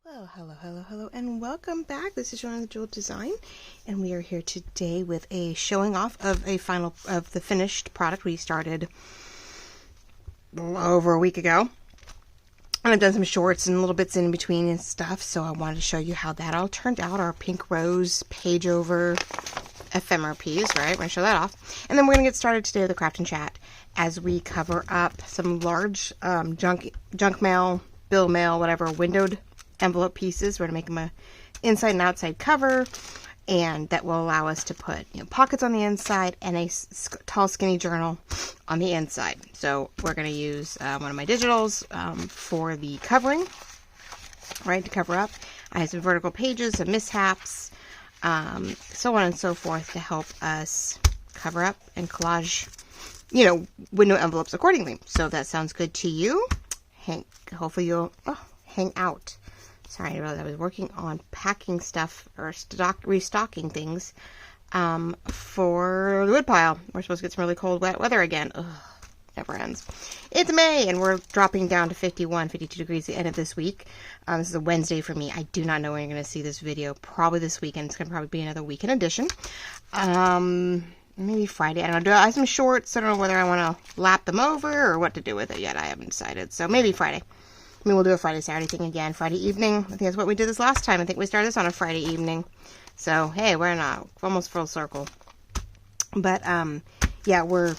Hello, and welcome back. This is Joanna the Jewel Design, and we are here today with a showing off of the finished product we started over a week ago. And I've done some shorts and little bits in between and stuff, so I wanted to show you how that all turned out. Our pink rose page over ephemera piece, right? We're going to show that off. And then we're going to get started today with the craft and chat as we cover up some large junk mail, bill mail, whatever, windowed envelope pieces. We're going to make them a inside and outside cover, and that will allow us to put pockets on the inside and a tall skinny journal on the inside. So we're going to use one of my digitals for the covering, right, to cover up. I have some vertical pages, some mishaps, so on and so forth, to help us cover up and collage window envelopes accordingly. So if that sounds good to you, hopefully you'll hang out. Sorry, I realized I was working on packing stuff or restocking things for the woodpile. We're supposed to get some really cold, wet weather again. Ugh, never ends. It's May, and we're dropping down to 51, 52 degrees at the end of this week. This is a Wednesday for me. I do not know when you're going to see this video. Probably this weekend. It's going to probably be another weekend edition. Maybe Friday. I don't know. I have some shorts. I don't know whether I want to lap them over or what to do with it yet. I haven't decided. So maybe Friday. I mean, we'll do a Friday, Saturday thing again. Friday evening. I think that's what we did this last time. I think we started this on a Friday evening. So, hey, we're not almost full circle. But, yeah, we're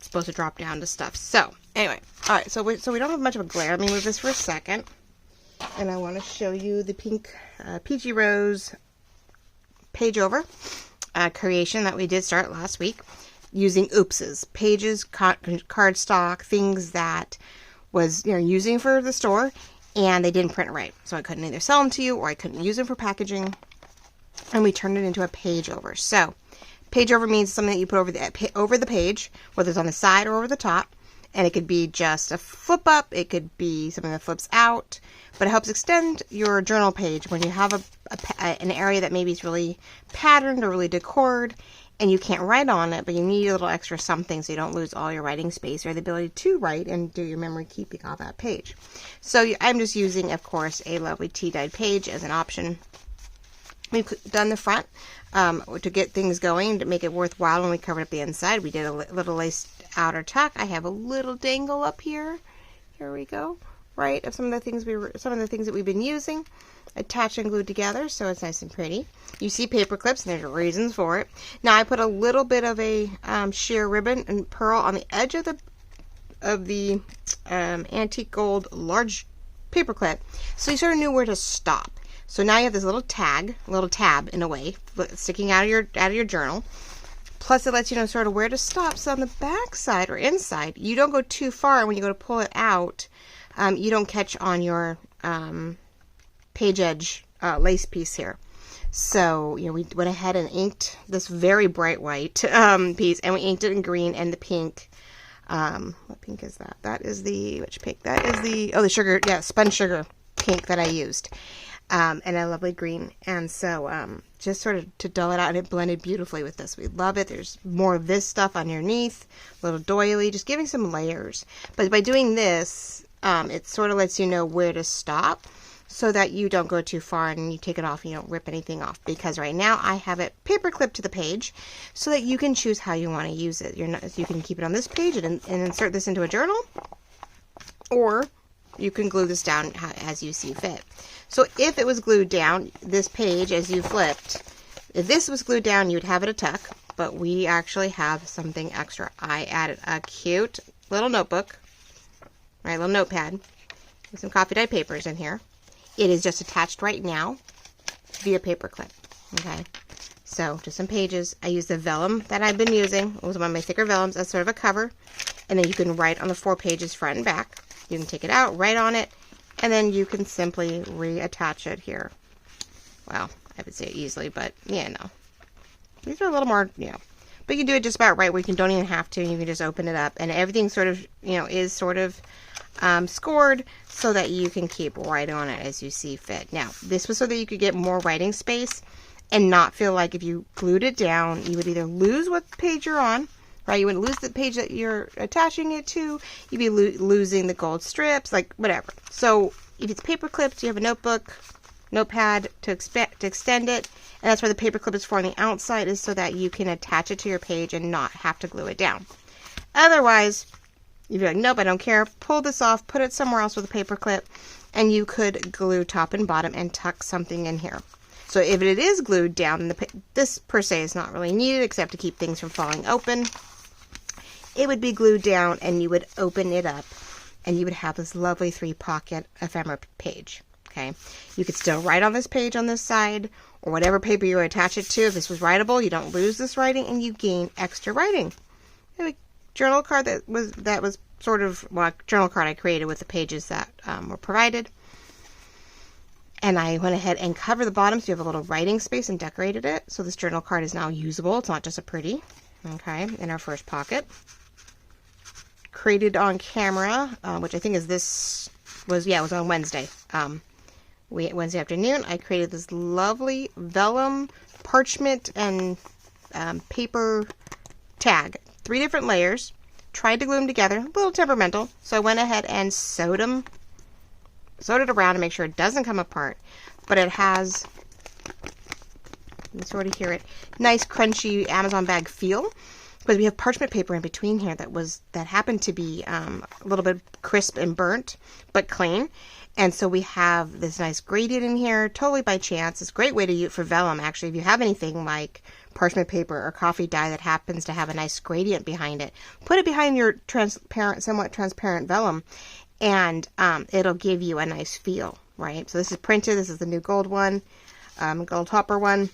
supposed to drop down to stuff. So, anyway. All right, so we don't have much of a glare. Let me move this for a second. And I want to show you the pink peachy rose page over creation that we did start last week using oopses. Pages, cardstock, things that was using for the store, and they didn't print it right, so I couldn't either sell them to you or I couldn't use them for packaging, and we turned it into a page over. So page over means something that you put over the page, whether it's on the side or over the top, and it could be just a flip up, it could be something that flips out, but it helps extend your journal page when you have an area that maybe is really patterned or really decored, and you can't write on it, but you need a little extra something so you don't lose all your writing space or the ability to write and do your memory keeping on that page. So I'm just using, of course, a lovely tea-dyed page as an option. We've done the front to get things going, to make it worthwhile when we covered up the inside. We did a little lace outer tuck. I have a little dangle up here. Here we go. Right, of some of the things that we've been using, attached and glued together, so it's nice and pretty. You see paper clips, and there's reasons for it. Now I put a little bit of a sheer ribbon and pearl on the edge of the antique gold large paper clip, so you sort of knew where to stop. So now you have this little tab in a way, sticking out of your journal. Plus, it lets you know sort of where to stop. So on the back side or inside, you don't go too far, and when you go to pull it out, you don't catch on your page edge lace piece here. So, we went ahead and inked this very bright white piece, and we inked it in green and the pink. What pink is that? That is which pink? That is the sugar, spun sugar pink that I used. And a lovely green. And so, just sort of to dull it out, and it blended beautifully with this. We love it. There's more of this stuff underneath, a little doily, just giving some layers. But by doing this, it sort of lets you know where to stop so that you don't go too far and you take it off and you don't rip anything off. Because right now I have it paper clipped to the page so that you can choose how you want to use it. You can keep it on this page and insert this into a journal, or you can glue this down as you see fit. So if it was glued down, this page as you flipped, if this was glued down, you'd have it a tuck, but we actually have something extra. I added a cute little notebook, right, little notepad with some coffee dye papers in here. It is just attached right now via paper clip. Okay, so just some pages. I use the vellum that I've been using. It was one of my thicker vellums as sort of a cover, and then you can write on the 4 pages front and back. You can take it out, write on it, and then you can simply reattach it here. Well, I would say easily, but yeah, no. These are a little more, but you can do it just about right where you don't even have to. You can just open it up, and everything sort of, is sort of scored so that you can keep right on it as you see fit. Now, this was so that you could get more writing space and not feel like if you glued it down, you would either lose what page you're on right? You wouldn't lose the page that you're attaching it to. You'd be losing the gold strips, like whatever. So if it's paper clipped, you have a notepad to extend it, and that's where the paper clip is for on the outside, is so that you can attach it to your page and not have to glue it down. Otherwise, you'd be like, nope, I don't care. Pull this off, put it somewhere else with a paper clip, and you could glue top and bottom and tuck something in here. So if it is glued down, this per se is not really needed except to keep things from falling open. It would be glued down, and you would open it up, and you would have this lovely 3-pocket ephemera page. Okay, you could still write on this page on this side, or whatever paper you attach it to. If this was writable, you don't lose this writing, and you gain extra writing. A journal card that was sort of, well, a journal card I created with the pages that were provided. And I went ahead and covered the bottom so you have a little writing space and decorated it. So this journal card is now usable. It's not just a pretty. Okay, in our first pocket. Created on camera, which I think is it was on Wednesday. Wednesday afternoon, I created this lovely vellum, parchment, and paper tag. 3 different layers. Tried to glue them together. A little temperamental. So I went ahead and sewed it around to make sure it doesn't come apart. But it has, you can sort of hear it, nice crunchy Amazon bag feel. But we have parchment paper in between here that happened to be a little bit crisp and burnt, but clean. And so we have this nice gradient in here, totally by chance. It's a great way to use for vellum, actually. If you have anything like parchment paper or coffee dye that happens to have a nice gradient behind it, put it behind your somewhat transparent vellum, and it'll give you a nice feel, right? So this is printed. This is the new gold one, gold topper one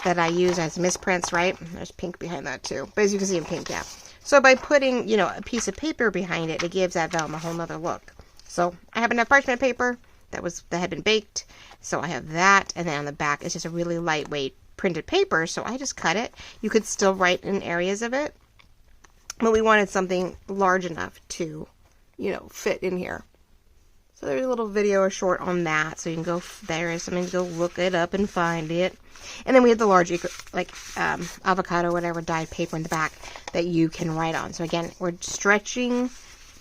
that I use as misprints, right? There's pink behind that too. But as you can see in pink, yeah. So by putting, a piece of paper behind it, it gives that vellum a whole nother look. So I happen to have parchment paper that had been baked. So I have that. And then on the back, it's just a really lightweight printed paper. So I just cut it. You could still write in areas of it. But we wanted something large enough to, fit in here. So there's a little video or short on that. So you can go, there is something to go look it up and find it. And then we have the large, avocado, whatever, dyed paper in the back that you can write on. So again, we're stretching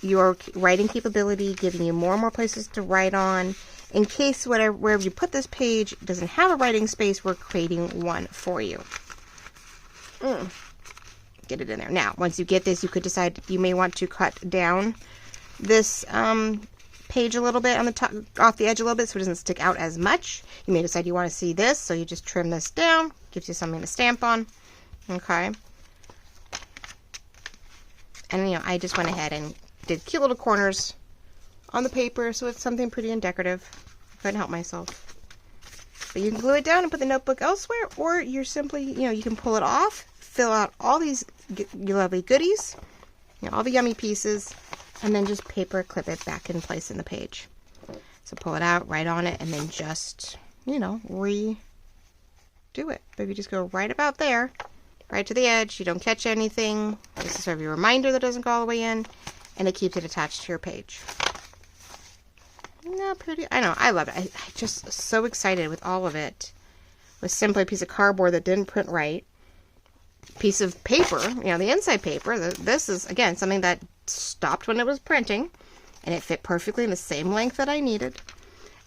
your writing capability, giving you more and more places to write on. In case wherever you put this page doesn't have a writing space, we're creating one for you. Get it in there. Now, once you get this, you could decide you may want to cut down this page a little bit on the top, off the edge a little bit, so it doesn't stick out as much. You may decide you want to see this, so you just trim this down. Gives you something to stamp on. Okay. And I just went ahead and did cute little corners on the paper, so it's something pretty and decorative. I couldn't help myself. But you can glue it down and put the notebook elsewhere, or you're simply, you can pull it off, fill out all these lovely goodies, all the yummy pieces, and then just paper clip it back in place in the page. So pull it out, write on it, and then just, redo it. But if you just go right about there, right to the edge, you don't catch anything. This is sort of your reminder that doesn't go all the way in, and it keeps it attached to your page. Not pretty. I know, I love it. I just so excited with all of it. It was simply a piece of cardboard that didn't print right. Piece of paper, the inside paper. This is, again, something that stopped when it was printing, and it fit perfectly in the same length that I needed.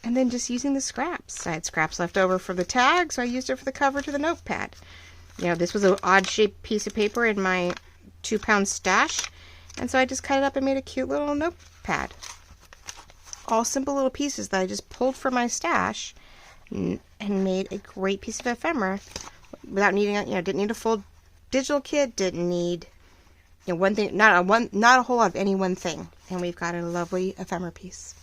And then just using the scraps. I had scraps left over for the tag, so I used it for the cover to the notepad. This was an odd-shaped piece of paper in my 2-pound stash, and so I just cut it up and made a cute little notepad. All simple little pieces that I just pulled from my stash and made a great piece of ephemera without needing, didn't need a full digital kit, didn't need one thing, not a whole lot of any one thing. And we've got a lovely ephemera piece.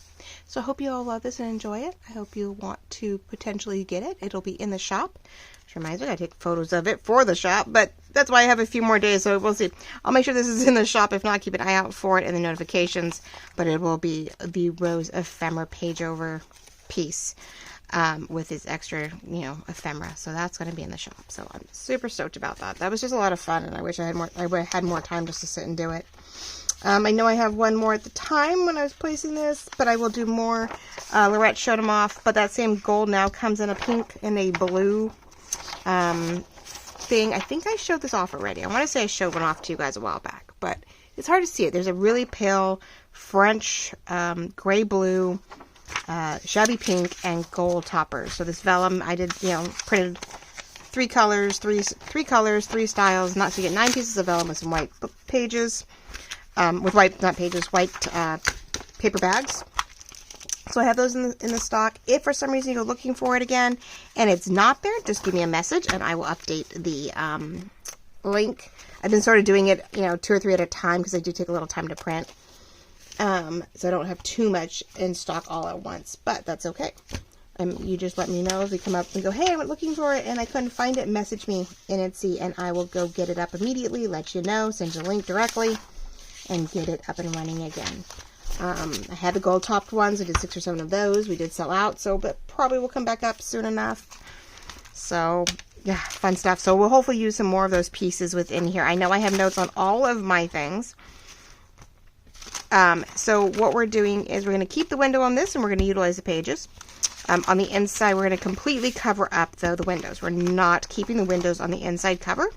So I hope you all love this and enjoy it. I hope you want to potentially get it. It'll be in the shop. Which reminds me, I take photos of it for the shop, but that's why I have a few more days, so we'll see. I'll make sure this is in the shop. If not, keep an eye out for it in the notifications. But it will be the Rose Ephemera page over piece with its extra, ephemera. So that's going to be in the shop. So I'm super stoked about that. That was just a lot of fun, and I wish I had more time just to sit and do it. I know I have one more at the time when I was placing this, but I will do more. Lorette showed them off, but that same gold now comes in a pink and a blue thing. I think I showed this off already. I want to say I showed one off to you guys a while back, but it's hard to see it. There's a really pale French gray blue, shabby pink, and gold toppers. So this vellum, I did, printed three colors, three styles, not to get 9 pieces of vellum with some white pages, with white, not pages, white paper bags. So I have those in the stock. If for some reason you're looking for it again and it's not there, just give me a message and I will update the link. I've been sort of doing it, 2 or 3 at a time because I do take a little time to print. So I don't have too much in stock all at once, but that's okay. You just let me know if you come up and go, hey, I went looking for it and I couldn't find it. Message me in Etsy and I will go get it up immediately, let you know, send you a link directly, and get it up and running again. I had the gold topped ones. I did 6 or 7 of those. We did sell out, but probably will come back up soon enough. So yeah, fun stuff. So we'll hopefully use some more of those pieces within here. I know I have notes on all of my things. So what we're doing is we're going to keep the window on this and we're going to utilize the pages. On the inside, we're going to completely cover up, though, the windows. We're not keeping the windows on the inside cover.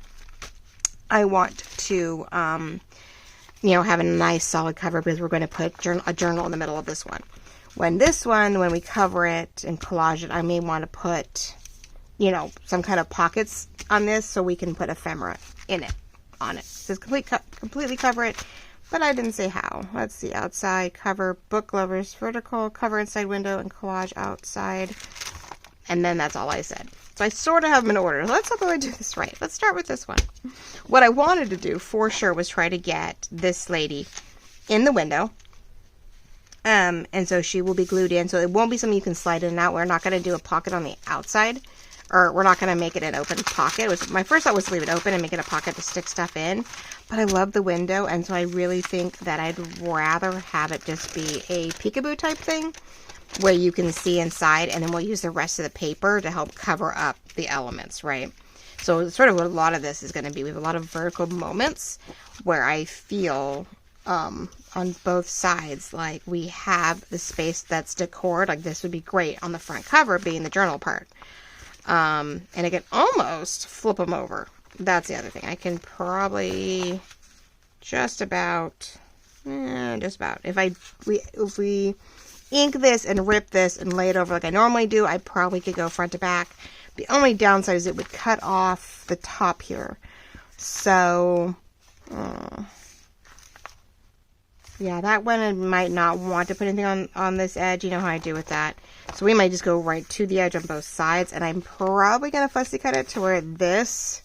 I want to have a nice solid cover because we're going to put a journal in the middle of this one. When we cover it and collage it, I may want to put, some kind of pockets on this so we can put ephemera on it. It says completely cover it, but I didn't say how. Let's see, outside cover, book lovers, vertical, cover inside window, and collage outside. And then that's all I said. So I sort of have them in order. Let's hope I do this right. Let's start with this one. What I wanted to do for sure was try to get this lady in the window. And so she will be glued in. So it won't be something you can slide in and out. We're not going to do a pocket on the outside. Or we're not going to make it an open pocket. My first thought was to leave it open and make it a pocket to stick stuff in. But I love the window. And so I really think that I'd rather have it just be a peekaboo type thing, where you can see inside, and then we'll use the rest of the paper to help cover up the elements, right? So sort of what a lot of this is going to be. We have a lot of vertical moments where I feel on both sides like we have the space that's decored. Like this would be great on the front cover being the journal part. And I can almost flip them over. That's the other thing. I can probably just about. If we ink this and rip this and lay it over like I normally do, I probably could go front to back. The only downside is it would cut off the top here. So, yeah, that one I might not want to put anything on this edge. You know how I do with that. So we might just go right to the edge on both sides. And I'm probably going to fussy cut it to where this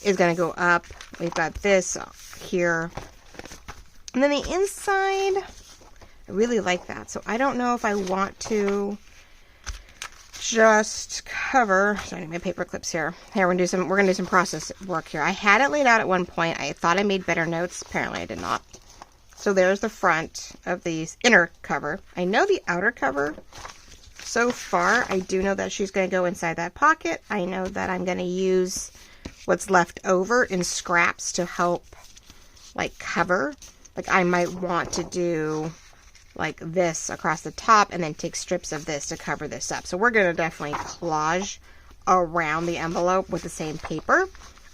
is going to go up. We've got this here. And then the inside, I really like that. So I don't know if I want to just cover, sorry, my paper clips here. Here, we're gonna do some process work here. I had it laid out at one point. I thought I made better notes. Apparently I did not. So there's the front of the inner cover. I know the outer cover so far. I do know that she's going to go inside that pocket. I know that I'm going to use what's left over in scraps to help like cover. Like I might want to do like this across the top and then take strips of this to cover this up. So we're going to definitely collage around the envelope with the same paper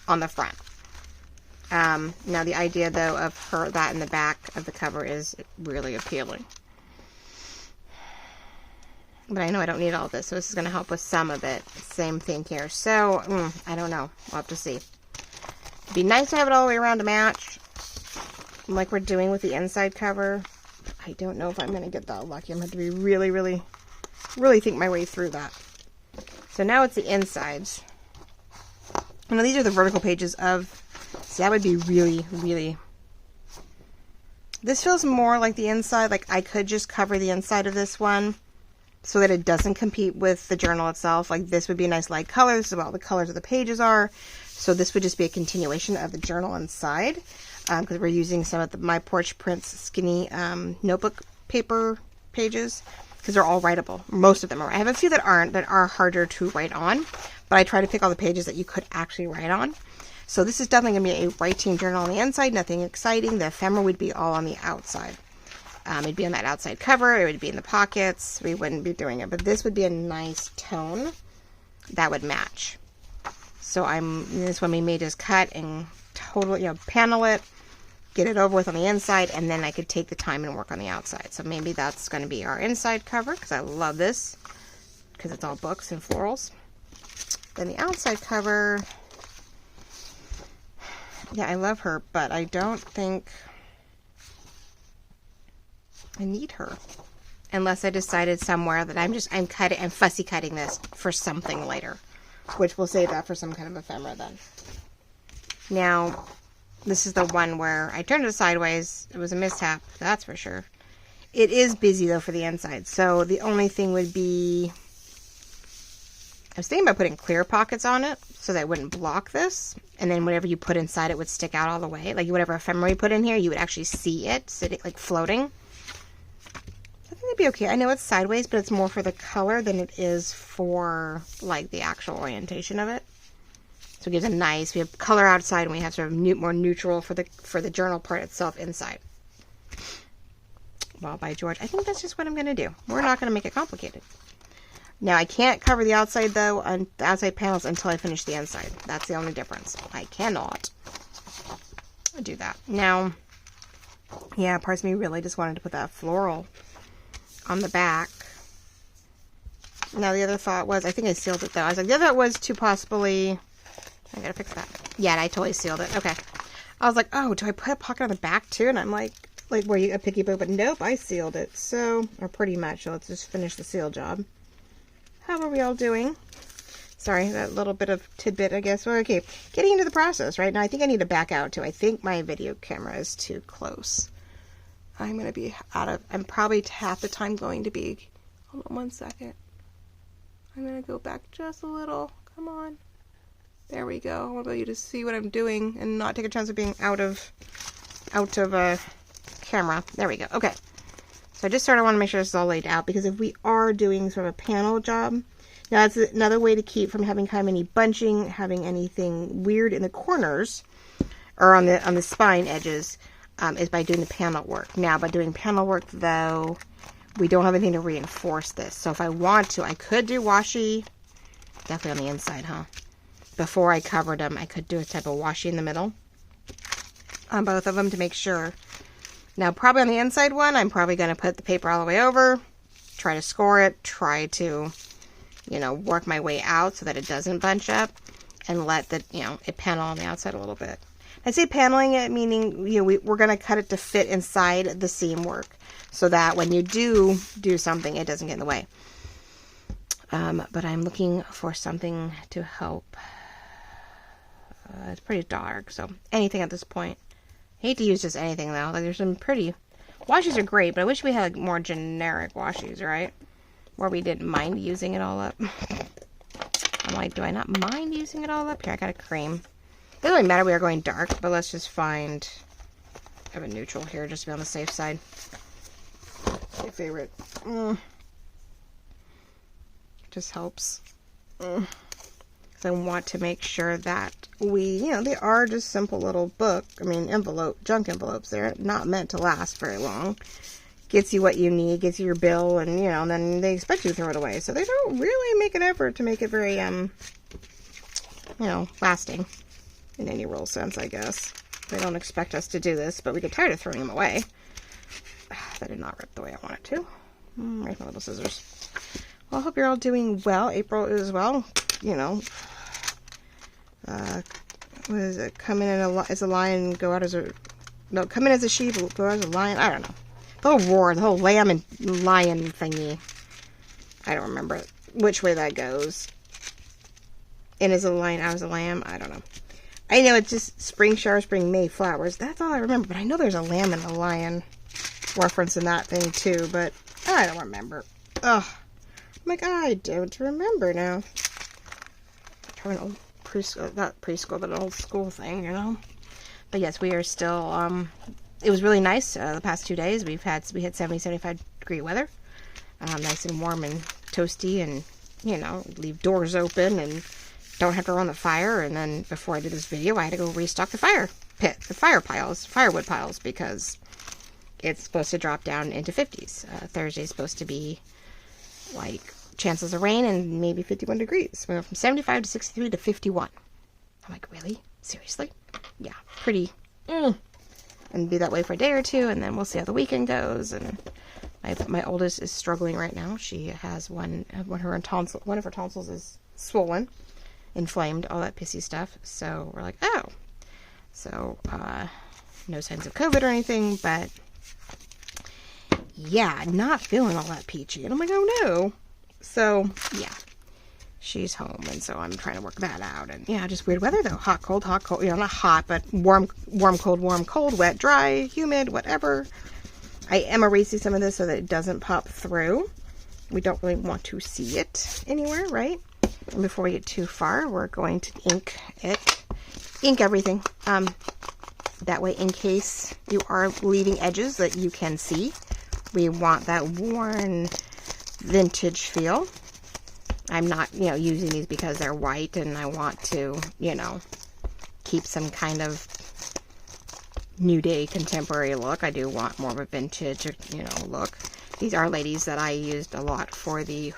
on the front. Now the idea though of that in the back of the cover is really appealing. But I know I don't need all of this, so this is going to help with some of it. Same thing here. So, I don't know. We'll have to see. It'd be nice to have it all the way around to match, like we're doing with the inside cover. I don't know if I'm going to get that lucky. I'm going to have to be really, really, really think my way through that. So now it's the insides. Now these are the vertical pages of, see, that would be really, really, this feels more like the inside. Like I could just cover the inside of this one so that it doesn't compete with the journal itself. Like this would be a nice light color. This is what all the colors of the pages are. So this would just be a continuation of the journal inside. Because we're using some of My Porch Prints skinny notebook paper pages. Because they're all writable. Most of them are. I have a few that aren't, that are harder to write on. But I try to pick all the pages that you could actually write on. So this is definitely going to be a writing journal on the inside. Nothing exciting. The ephemera would be all on the outside. It'd be on that outside cover. It would be in the pockets. We wouldn't be doing it. But this would be a nice tone that would match. So this one we may just cut and totally, panel it, get it over with on the inside, and then I could take the time and work on the outside. So maybe that's going to be our inside cover, because I love this, because it's all books and florals. Then the outside cover, yeah, I love her, but I don't think I need her. Unless I decided somewhere that I'm fussy cutting this for something later, which we'll save that for some kind of ephemera then. Now, this is the one where I turned it sideways. It was a mishap, that's for sure. It is busy though for the inside, so the only thing would be, I was thinking about putting clear pockets on it so that it wouldn't block this, and then whatever you put inside it would stick out all the way. Like whatever ephemera you put in here, you would actually see it sitting, like floating. I think it'd be okay. I know it's sideways, but it's more for the color than it is for like the actual orientation of it. So it gives a nice, we have color outside and we have sort of more neutral for the journal part itself inside. Well, by George, I think that's just what I'm going to do. We're not going to make it complicated. Now, I can't cover the outside, though, on the outside panels until I finish the inside. That's the only difference. I cannot do that. Now, yeah, parts of me really just wanted to put that floral on the back. Now, the other thought was, I think I sealed it, though. I was like, the other thought was to possibly, I gotta fix that. Yeah, I totally sealed it. Okay. I was like, oh, do I put a pocket on the back, too? And I'm like where you a picky boot, but nope, I sealed it. So, or pretty much, so let's just finish the seal job. How are we all doing? Sorry, that little bit of tidbit, I guess. Well, okay, getting into the process right now. I think I need to back out too. I think my video camera is too close. I'm going to be I'm probably half the time going to be, hold on 1 second. I'm going to go back just a little. Come on. There we go. I want you to see what I'm doing and not take a chance of being out of camera. There we go. Okay. So I just sort of want to make sure this is all laid out, because if we are doing sort of a panel job, now that's another way to keep from having kind of any bunching, having anything weird in the corners or on the spine edges, is by doing the panel work. Now, by doing panel work, though, we don't have anything to reinforce this. So if I want to, I could do washi, definitely on the inside, huh? Before I covered them, I could do a type of washi in the middle on both of them to make sure. Now, probably on the inside one, I'm probably going to put the paper all the way over, try to score it, try to, work my way out so that it doesn't bunch up, and let it panel on the outside a little bit. I say paneling it, meaning, we're going to cut it to fit inside the seam work so that when you do something, it doesn't get in the way. But I'm looking for something to help. It's pretty dark, so anything at this point. I hate to use just anything, though. Like, there's some pretty... Washes are great, but I wish we had more generic washes, right? Where we didn't mind using it all up. I'm like, do I not mind using it all up? Here, I got a cream. It doesn't really matter we are going dark, but let's just find... I have a neutral here, just to be on the safe side. My favorite. Just helps. So I want to make sure that they are just simple little junk envelopes. They're not meant to last very long. Gets you what you need, gets you your bill, and, and then they expect you to throw it away. So they don't really make an effort to make it very, lasting in any real sense, I guess. They don't expect us to do this, but we get tired of throwing them away. That did not rip the way I want it to. Where's my little scissors? Well, I hope you're all doing well. April is well, what is it? Come in as a lion, go out as a... No, come in as a sheep, go out as a lion. I don't know. The whole roar, the whole lamb and lion thingy. I don't remember which way that goes. In as a lion, out as a lamb. I don't know. I know it's just spring showers, spring May flowers. That's all I remember. But I know there's a lamb and a lion reference in that thing too. But I don't remember. Ugh. I'm like, I don't remember now. An old preschool, not preschool, but an old school thing, But yes, we are still, it was really nice the past 2 days. We had 70, 75 degree weather. Nice and warm and toasty, and, leave doors open and don't have to run the fire. And then before I did this video, I had to go restock the fire pit, the firewood piles, because it's supposed to drop down into 50s. Thursday's supposed to be like chances of rain and maybe 51 degrees. We went from 75 to 63 to 51. I'm like, really? Seriously? Yeah, pretty. And be that way for a day or two, and then we'll see how the weekend goes. And my oldest is struggling right now. She has one of her tonsils is swollen, inflamed, all that pissy stuff. So we're like, oh. So no signs of COVID or anything, but yeah, not feeling all that peachy. And I'm like, oh no. So yeah, she's home, and so I'm trying to work that out. And yeah, just weird weather though. Hot, cold, you know, not hot, but warm, cold, wet, dry, humid, whatever. I am erasing some of this so that it doesn't pop through. We don't really want to see it anywhere, right? And before we get too far, we're going to ink everything. That way, in case you are leaving edges that you can see, we want that worn vintage feel. I'm not, you know, using these because they're white and I want to, you know, keep some kind of new day contemporary look. I do want more of a vintage, you know, look. These are ladies that I used a lot for the,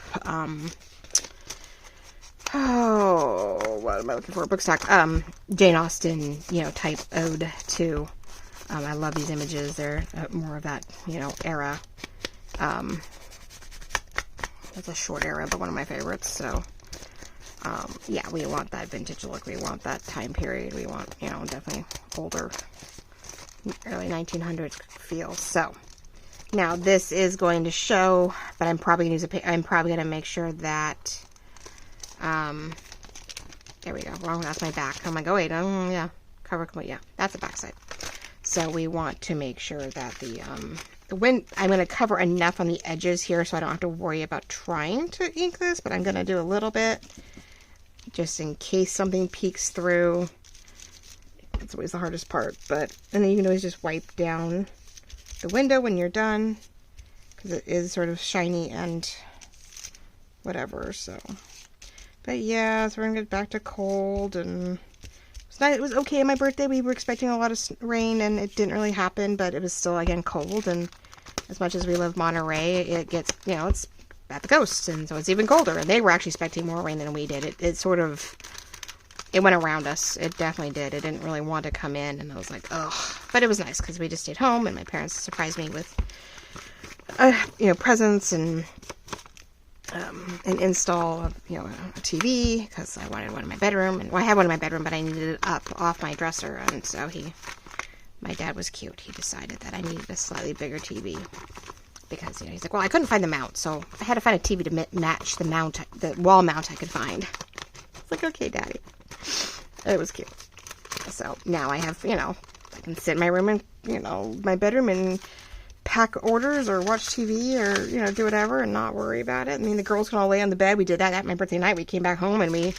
what am I looking for? Bookstack, Jane Austen, you know, type ode to, I love these images. They're more of that, you know, era. It's a short era, but one of my favorites. So, yeah, we want that vintage look. We want that time period. We want, you know, definitely older, early 1900s feel. So, now this is going to show, but I'm probably going to use I'm probably going to make sure that, there we go. Wrong, that's my back. I'm like, oh wait, yeah, cover, yeah, that's the back side. So we want to make sure that I'm going to cover enough on the edges here so I don't have to worry about trying to ink this, but I'm going to do a little bit just in case something peeks through. That's always the hardest part, and then you can always just wipe down the window when you're done because it is sort of shiny and whatever, so. But yeah, so we're going to get back to cold, and it was okay on my birthday. We were expecting a lot of rain, and it didn't really happen, but it was still, again, cold, and as much as we live Monterey, it gets, you know, it's at the coast, and so it's even colder, and they were actually expecting more rain than we did. It sort of, it went around us. It definitely did. It didn't really want to come in, and I was like, ugh. But it was nice, because we just stayed home, and my parents surprised me with, you know, presents, and an install of, you know, a TV, because I wanted one in my bedroom, and well, I had one in my bedroom, but I needed it up off my dresser, and so my dad was cute. He decided that I needed a slightly bigger TV, because, you know, he's like, well, I couldn't find the mount, so I had to find a TV to match the mount, the wall mount I could find. It's like, okay, Daddy. It was cute. So now I have, you know, I can sit in my room and, you know, my bedroom and pack orders or watch TV or, you know, do whatever and not worry about it. I mean, the girls can all lay on the bed. We did that at my birthday night. We came back home and we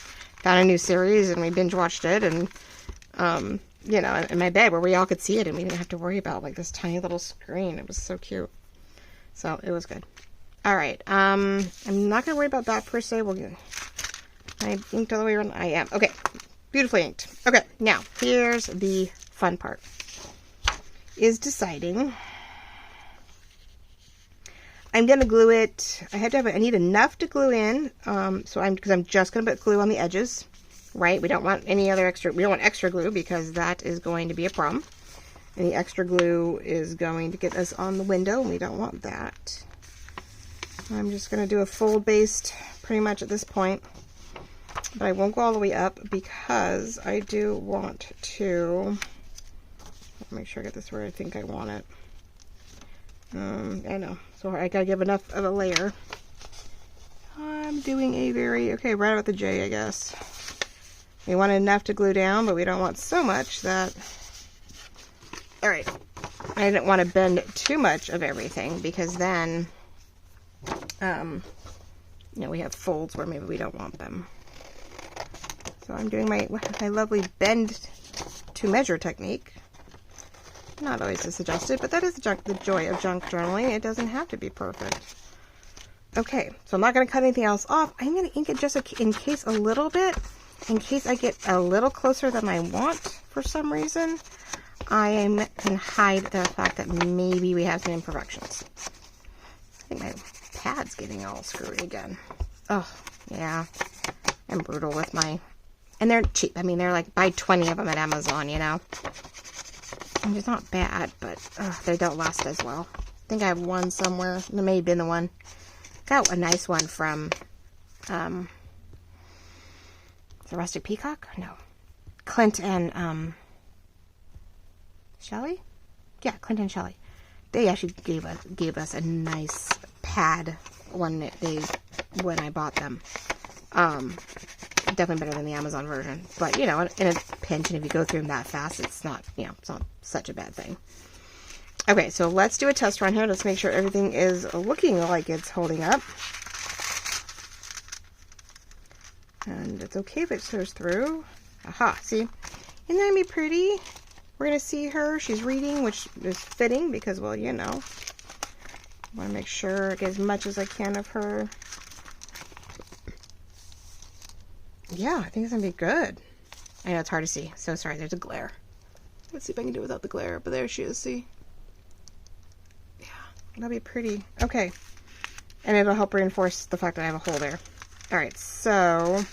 found a new series and we binge watched it, and, you know, in my bed where we all could see it and we didn't have to worry about like this tiny little screen. It was so cute. So it was good. All right. I'm not going to worry about that per se. I inked all the way around. I am. Okay. Beautifully inked. Okay. Now, here's the fun part. Is deciding. I'm going to glue it. I need enough to glue in. Because I'm just going to put glue on the edges, right? We don't want any other extra, we don't want extra glue because that is going to be a problem. And the extra glue is going to get us on the window, and we don't want that. I'm just going to do a fold based pretty much at this point. But I won't go all the way up because I do want to make sure I get this where I think I want it. I know. So I gotta give enough of a layer. I'm doing a okay, right about the J, I guess. We want enough to glue down, but we don't want so much that... Alright. I didn't want to bend too much of everything because then, you know, we have folds where maybe we don't want them. So I'm doing my lovely bend to measure technique. Not always suggested, but that is the joy of junk journaling. It doesn't have to be perfect. Okay, so I'm not going to cut anything else off. I'm going to ink it just in case a little bit, in case I get a little closer than I want for some reason. I can hide the fact that maybe we have some imperfections. I think my pad's getting all screwy again. Oh, yeah. I'm brutal with my And they're cheap. I mean, they're like, buy 20 of them at Amazon, you know. And it's not bad, but they don't last as well. I think I have one somewhere. It may have been the one. Got a nice one from, the Rustic Peacock? No. Clint and, Shelley? Yeah, Clint and Shelley. They actually gave us a nice pad when I bought them. Definitely better than the Amazon version. But, you know, in a pinch, and if you go through them that fast, it's not, you know, it's not such a bad thing. Okay, so let's do a test run here. Let's make sure everything is looking like it's holding up. And it's okay if it shows through. Aha, see? Isn't that going to be pretty? We're going to see her. She's reading, which is fitting because, well, you know. I want to make sure I get as much as I can of her. Yeah, I think it's going to be good. I know it's hard to see. So sorry, there's a glare. Let's see if I can do it without the glare. But there she is, see? Yeah, that'll be pretty. Okay. And it'll help reinforce the fact that I have a hole there. Alright, so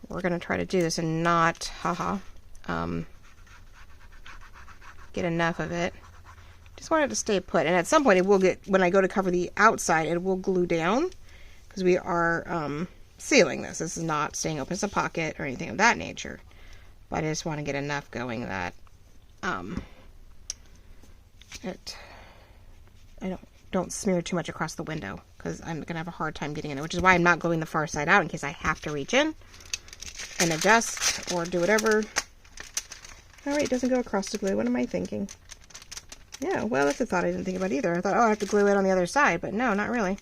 we're going to try to do this and not, get enough of it. Just want it to stay put. And at some point it will get, when I go to cover the outside, it will glue down because we are sealing this. This is not staying open as a pocket or anything of that nature. But I just want to get enough going that I don't smear too much across the window because I'm going to have a hard time getting in it, which is why I'm not gluing the far side out in case I have to reach in and adjust or do whatever. Alright, it doesn't go across the glue. What am I thinking? Yeah, well, that's a thought I didn't think about either. I thought, oh, I have to glue it on the other side, but no, not really.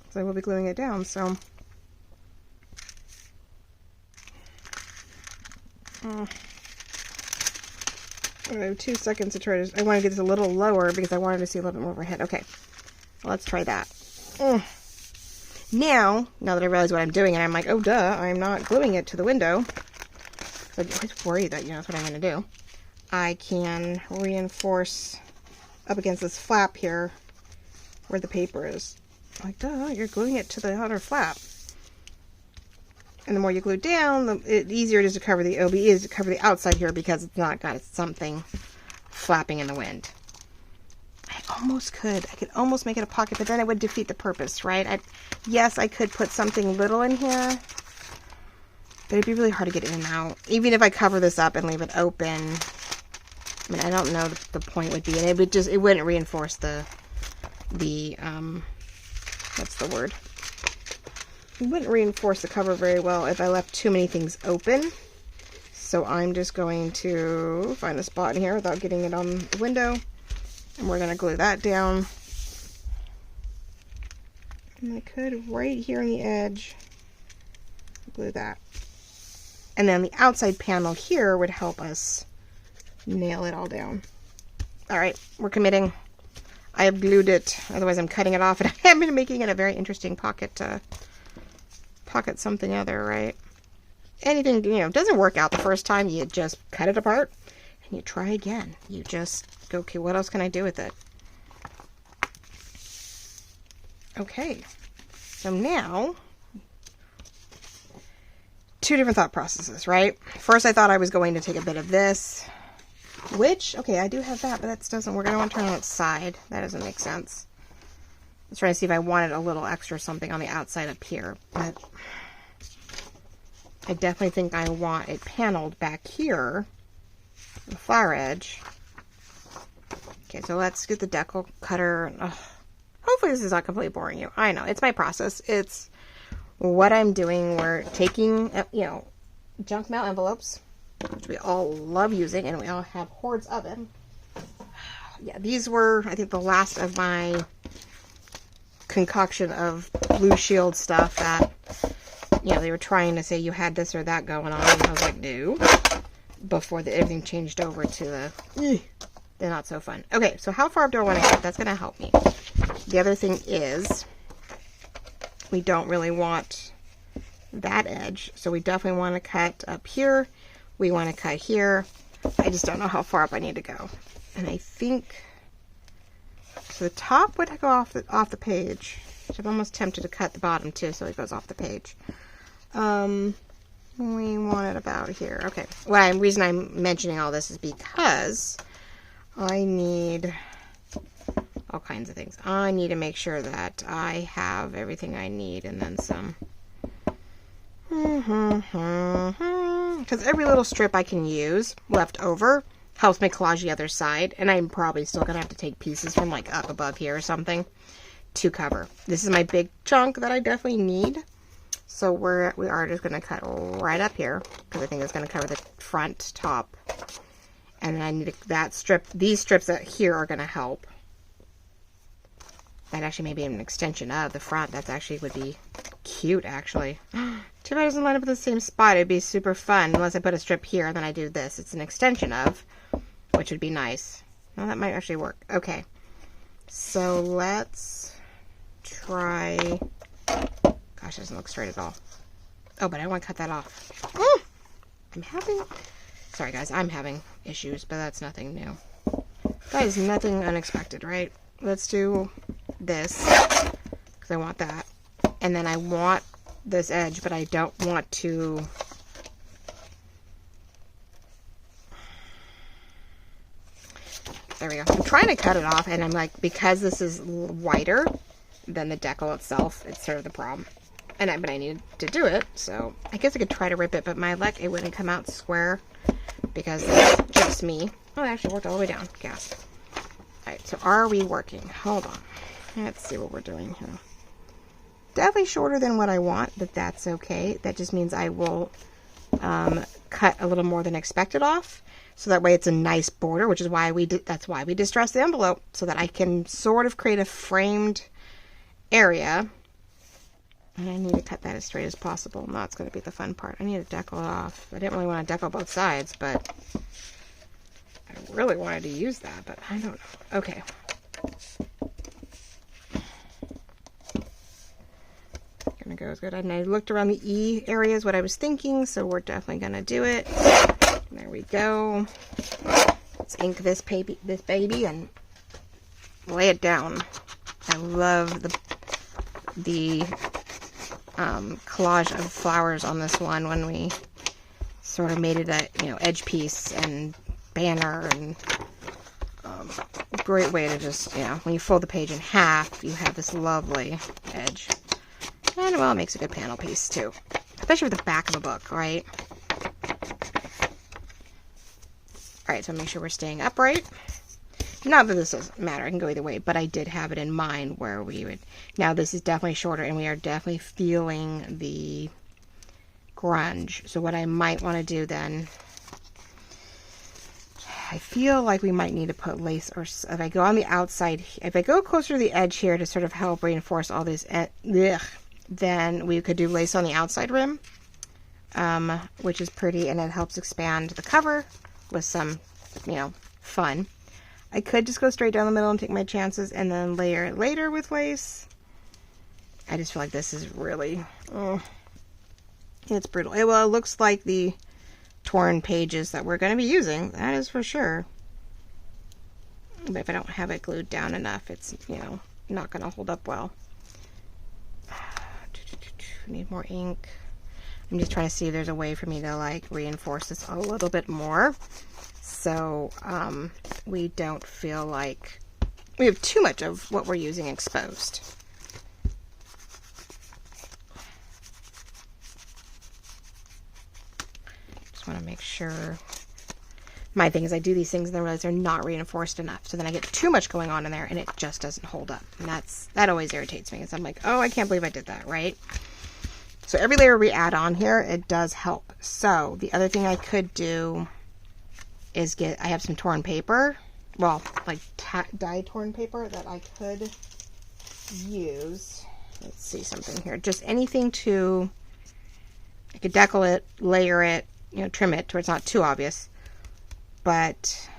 So I will be gluing it down, so. I have 2 seconds to try to, I want to get this a little lower because I wanted to see a little bit more overhead. Okay, well, let's try that. Now that I realize what I'm doing, and I'm like, oh, duh, I'm not gluing it to the window. So I always worry that, you know, that's what I'm going to do. I can reinforce up against this flap here where the paper is. Like, duh, you're gluing it to the outer flap. And the more you glue down, the easier it is to cover the OBE is to cover the outside here because it's not got something flapping in the wind. I could almost make it a pocket, but then it would defeat the purpose, right? Yes, I could put something little in here, but it'd be really hard to get in and out. Even if I cover this up and leave it open, I mean, I don't know the point would be, and it wouldn't reinforce the what's the word? It wouldn't reinforce the cover very well if I left too many things open. So I'm just going to find a spot in here without getting it on the window. And we're going to glue that down. And I could right here on the edge glue that. And then the outside panel here would help us nail it all down. Alright, we're committing. I have glued it, otherwise I'm cutting it off, and I have been making it a very interesting pocket something other, right? Anything, you know, doesn't work out the first time, you just cut it apart and you try again. You just go, okay, what else can I do with it? Okay, so now 2 different thought processes, right? First I thought I was going to take a bit of this, which, okay, I do have that, but that doesn't work. I don't want to turn on its side. That doesn't make sense. I was trying to see if I wanted a little extra something on the outside up here, but I definitely think I want it paneled back here, the flower edge. Okay, so let's get the decal cutter. Hopefully this is not completely boring you. I know, it's my process. It's what I'm doing. We're taking, you know, junk mail envelopes, which we all love using, and we all have hordes of them. Yeah, these were, I think, the last of my concoction of Blue Shield stuff that, you know, they were trying to say you had this or that going on, and I was like, no, before everything changed over to the not so fun. Okay, so how far up do I want to cut? That's going to help me. The other thing is, we don't really want that edge, so we definitely want to cut up here. We want to cut here. I just don't know how far up I need to go. And I think, so the top would go off the page. I'm almost tempted to cut the bottom too, so it goes off the page. We want it about here. Okay. Well, the reason I'm mentioning all this is because I need all kinds of things. I need to make sure that I have everything I need and then some. Because every little strip I can use left over helps me collage the other side, and I'm probably still going to have to take pieces from like up above here or something to cover. This is my big chunk that I definitely need. So we are just going to cut right up here because I think it's going to cover the front top. And then I need that strip. These strips that here are going to help. That actually may be an extension of the front. That actually would be cute, actually. Too bad it doesn't line up at the same spot. It'd be super fun unless I put a strip here and then I do this. It's an extension of, which would be nice. Well, that might actually work. Okay. So let's try. Gosh, it doesn't look straight at all. Oh, but I want to cut that off. Sorry guys, I'm having issues, but that's nothing new. That is nothing unexpected, right? Let's do this, because I want that. And then I want this edge, but I don't want to... There we go. I'm trying to cut it off, and I'm like, because this is wider than the decal itself, it's sort of the problem. But I needed to do it, so I guess I could try to rip it, but my luck, it wouldn't come out square, because it's just me. Oh, it actually worked all the way down. Gasp. Alright, so are we working? Hold on. Let's see what we're doing here. Definitely shorter than what I want, but that's okay. That just means I will cut a little more than expected off, so that way it's a nice border, which is why that's why we distressed the envelope, so that I can sort of create a framed area. And I need to cut that as straight as possible. No, it's going to be the fun part. I need to decal it off. I didn't really want to decal both sides, but I really wanted to use that, but I don't know. Okay. Gonna go as good. And I looked around the E areas, what I was thinking, so we're definitely going to do it. There we go. Let's ink this baby and lay it down. I love the collage of flowers on this one when we sort of made it a edge piece and banner, and great way to just when you fold the page in half, you have this lovely edge, and well, it makes a good panel piece too, especially with the back of a book, right? All right, so make sure we're staying upright. Not that this doesn't matter, I can go either way, but I did have it in mind where we would... Now this is definitely shorter, and we are definitely feeling the grunge. So what I might want to do then... I feel like we might need to put lace, or if I go on the outside, if I go closer to the edge here to sort of help reinforce all these... then we could do lace on the outside rim, which is pretty, and it helps expand the cover with some, fun. I could just go straight down the middle and take my chances and then layer it later with lace. I just feel like this is really, it's brutal. It looks like the torn pages that we're going to be using. That is for sure. But if I don't have it glued down enough, it's, not going to hold up well. Need more ink. I'm just trying to see if there's a way for me to like reinforce this a little bit more. So we don't feel like we have too much of what we're using exposed. Just want to make sure. My thing is I do these things and then realize they're not reinforced enough. So then I get too much going on in there and it just doesn't hold up. And that always irritates me because I'm like, oh, I can't believe I did that, right? So every layer we add on here, it does help. So the other thing I could do is I have some torn paper, well, like dye torn paper that I could use. Let's see something here. Just anything I could decal it, layer it, trim it to where it's not too obvious, but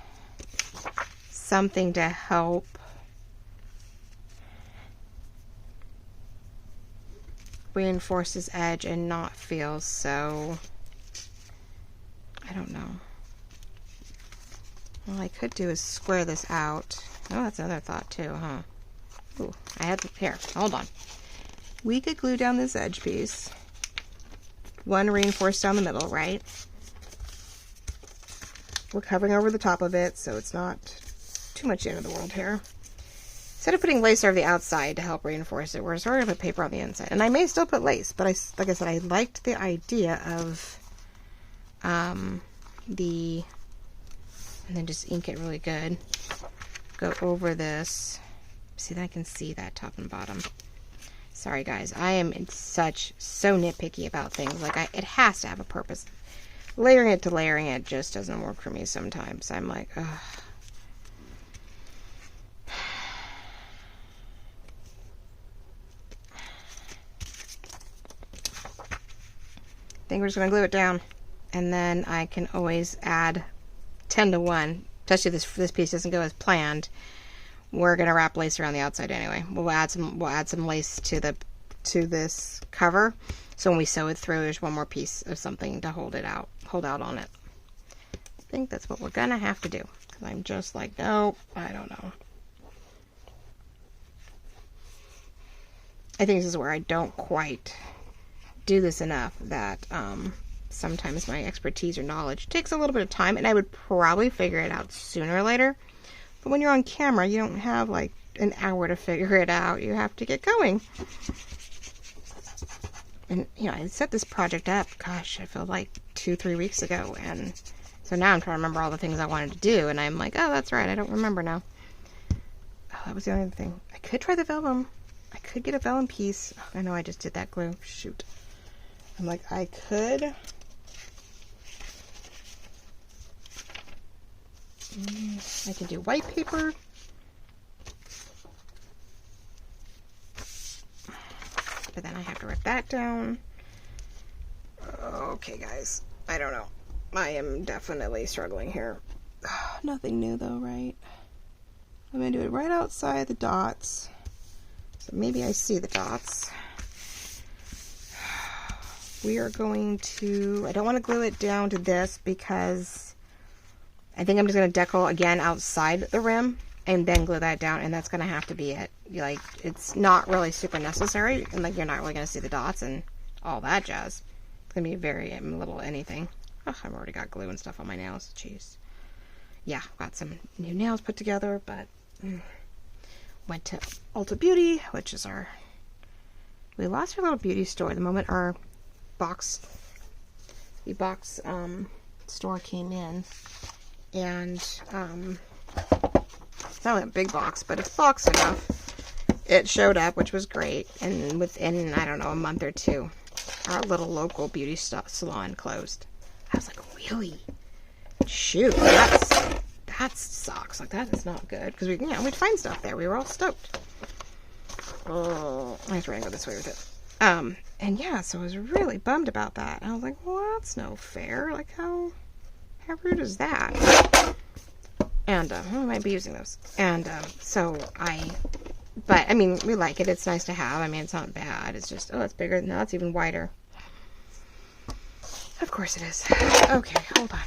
something to help reinforce this edge and not feel so, I don't know. All I could do is square this out. Oh, that's another thought too, huh? Ooh, here, hold on. We could glue down this edge piece. one reinforced down the middle, right? We're covering over the top of it, so it's not too much the end of the world here. Instead of putting lace over the outside to help reinforce it, we're sort of put paper on the inside. And I may still put lace, but like I said, I liked the idea of and then just ink it really good. Go over this. See, then I can see that top and bottom. Sorry guys, I am so nitpicky about things. Like, it has to have a purpose. Layering it to layering it just doesn't work for me sometimes. I'm like, ugh. I think we're just going to glue it down, and then I can always add 10 to 1, especially if this piece doesn't go as planned. We're going to wrap lace around the outside anyway. We'll add some lace to this cover, so when we sew it through, there's one more piece of something to hold out on it. I think that's what we're going to have to do, because I'm just like, nope, I don't know. I think this is where I don't quite do this enough, that sometimes my expertise or knowledge takes a little bit of time, and I would probably figure it out sooner or later. But when you're on camera, you don't have like an hour to figure it out. You have to get going. And you know, I set this project up, gosh, I feel like 2-3 weeks ago, and so now I'm trying to remember all the things I wanted to do, and I'm like, oh, that's right, I don't remember now. Oh, that was the only thing. I could try the vellum. I could get a vellum piece. Oh, I know I just did that glue. Shoot. I'm like, I could. I can do white paper. But then I have to rip that down. Okay, guys. I don't know. I am definitely struggling here. Nothing new though, right? I'm going to do it right outside the dots. So maybe I see the dots. We are going to, I don't want to glue it down to this because I think I'm just going to decal again outside the rim and then glue that down, and that's going to have to be it. Like, it's not really super necessary, and like, you're not really going to see the dots and all that jazz. It's going to be very little anything. Oh, I've already got glue and stuff on my nails. Jeez. Yeah, got some new nails put together, but went to Ulta Beauty, which is we lost our little beauty store the moment our the box store came in, and it's not really a big box, but it's box enough. It showed up, which was great, and within, I don't know, a month or two, our little local beauty salon closed. I was like, really? Shoot, that sucks. Like, that is not good, because we'd find stuff there. We were all stoked. Oh, I have to go this way with it. And yeah, so I was really bummed about that. I was like, well, that's no fair. Like, how rude is that? And, I might be using those. And, but, I mean, we like it. It's nice to have. I mean, it's not bad. It's just, oh, it's bigger. No, it's even wider. Of course it is. Okay, hold on.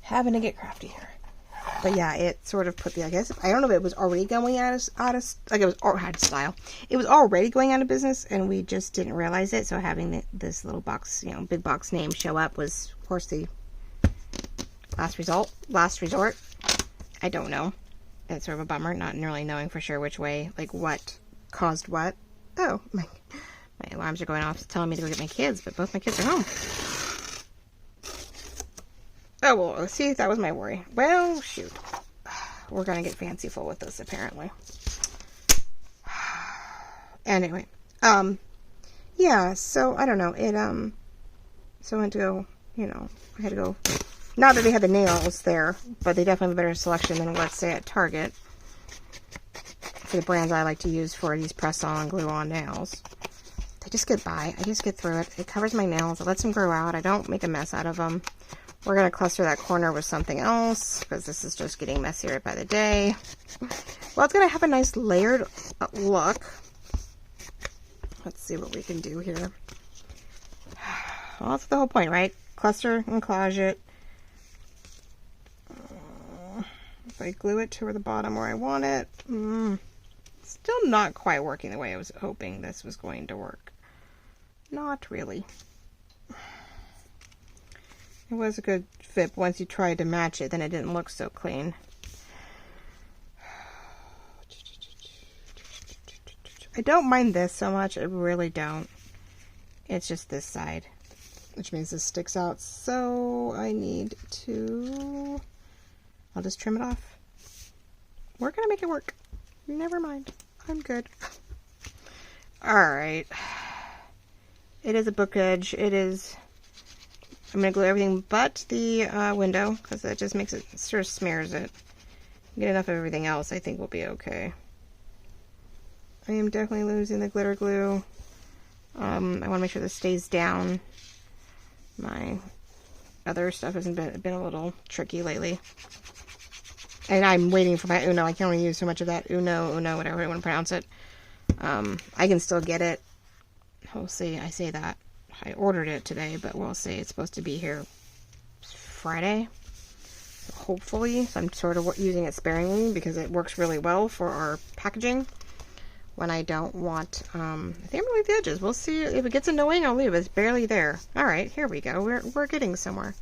Having to get crafty here. But yeah, it sort of put I guess, I don't know if it was already going out of like, it was out of style. It was already going out of business, and we just didn't realize it. So having this little box, big box name show up was, of course, the last resort. I don't know. It's sort of a bummer, not really knowing for sure which way, like, what caused what. Oh, my alarms are going off, telling me to go get my kids, but both my kids are home. Oh, well, see, that was my worry. Well, shoot. We're going to get fanciful with this, apparently. Anyway. Yeah, so, I don't know. So I went to go, I had to go. Not that they had the nails there, but they definitely have a better selection than, let's say, at Target. For the brands I like to use for these press-on, glue-on nails. They just get by. I just get through it. It covers my nails. It lets them grow out. I don't make a mess out of them. We're going to cluster that corner with something else, because this is just getting messier by the day. Well, it's going to have a nice layered look. Let's see what we can do here. Well, that's the whole point, right? Cluster and collage it. If I glue it to the bottom where I want it. Still not quite working the way I was hoping this was going to work. Not really. It was a good fit. Once you tried to match it, then it didn't look so clean. I don't mind this so much. I really don't. It's just this side, which means this sticks out. So I need to... I'll just trim it off. We're going to make it work. Never mind. I'm good. Alright. It is a book edge. It is... I'm going to glue everything but the window, because that just makes it, sort of smears it. Get enough of everything else, I think we'll be okay. I am definitely losing the glitter glue. I want to make sure this stays down. My other stuff has been a little tricky lately. And I'm waiting for my Uno. I can only use so much of that Uno, whatever I want to pronounce it. I can still get it. We'll see. I say that. I ordered it today, but we'll see. It's supposed to be here Friday. So hopefully. So I'm sort of using it sparingly because it works really well for our packaging. When I don't want, I think I'm going to leave the edges. We'll see. If it gets annoying, I'll leave it. It's barely there. Alright, here we go. We're getting somewhere.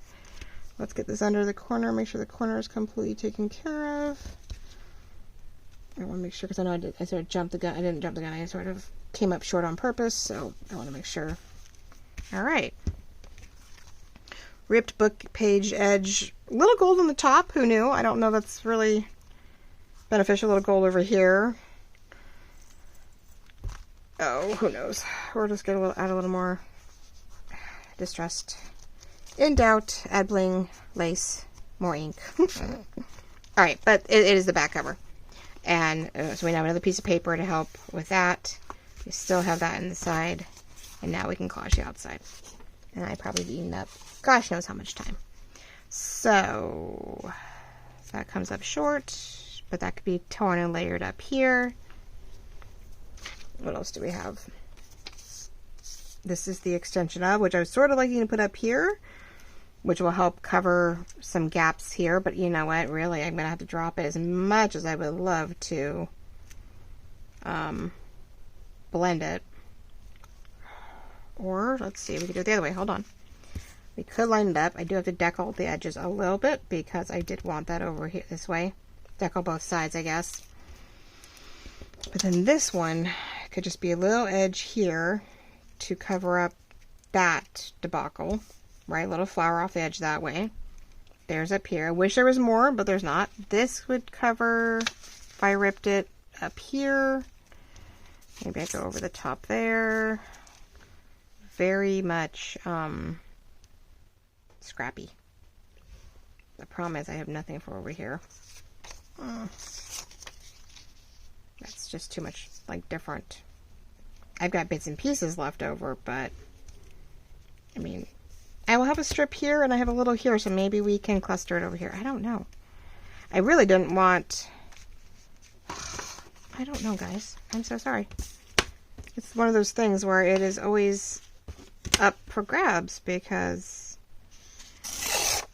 Let's get this under the corner. Make sure the corner is completely taken care of. I want to make sure, because I know I sort of jumped the gun. I didn't jump the gun. I sort of came up short on purpose, so I want to make sure. Alright. Ripped book page edge. A little gold on the top. Who knew? I don't know that's really beneficial. A little gold over here. Oh, who knows? We're just going to add a little more distressed. In doubt, add bling, lace, more ink. Alright, but it is the back cover. And so we now have another piece of paper to help with that. We still have that in the side. And now we can collage the outside. And I probably have eaten up gosh knows how much time. So that comes up short, but that could be torn and layered up here. What else do we have? This is the extension of, which I was sort of liking to put up here, which will help cover some gaps here. But you know what? Really, I'm going to have to drop it as much as I would love to blend it. Or, let's see, we could do it the other way. Hold on. We could line it up. I do have to decal the edges a little bit because I did want that over here this way. Decal both sides, I guess. But then this one could just be a little edge here to cover up that debacle, right? A little flower off the edge that way. There's up here. I wish there was more, but there's not. This would cover if I ripped it up here. Maybe I go over the top there. Very much scrappy. The problem is I have nothing for over here. That's just too much, like, different. I've got bits and pieces left over, but I mean, I will have a strip here and I have a little here, so maybe we can cluster it over here. I don't know. I really didn't want... I don't know, guys. I'm so sorry. It's one of those things where it is always up for grabs because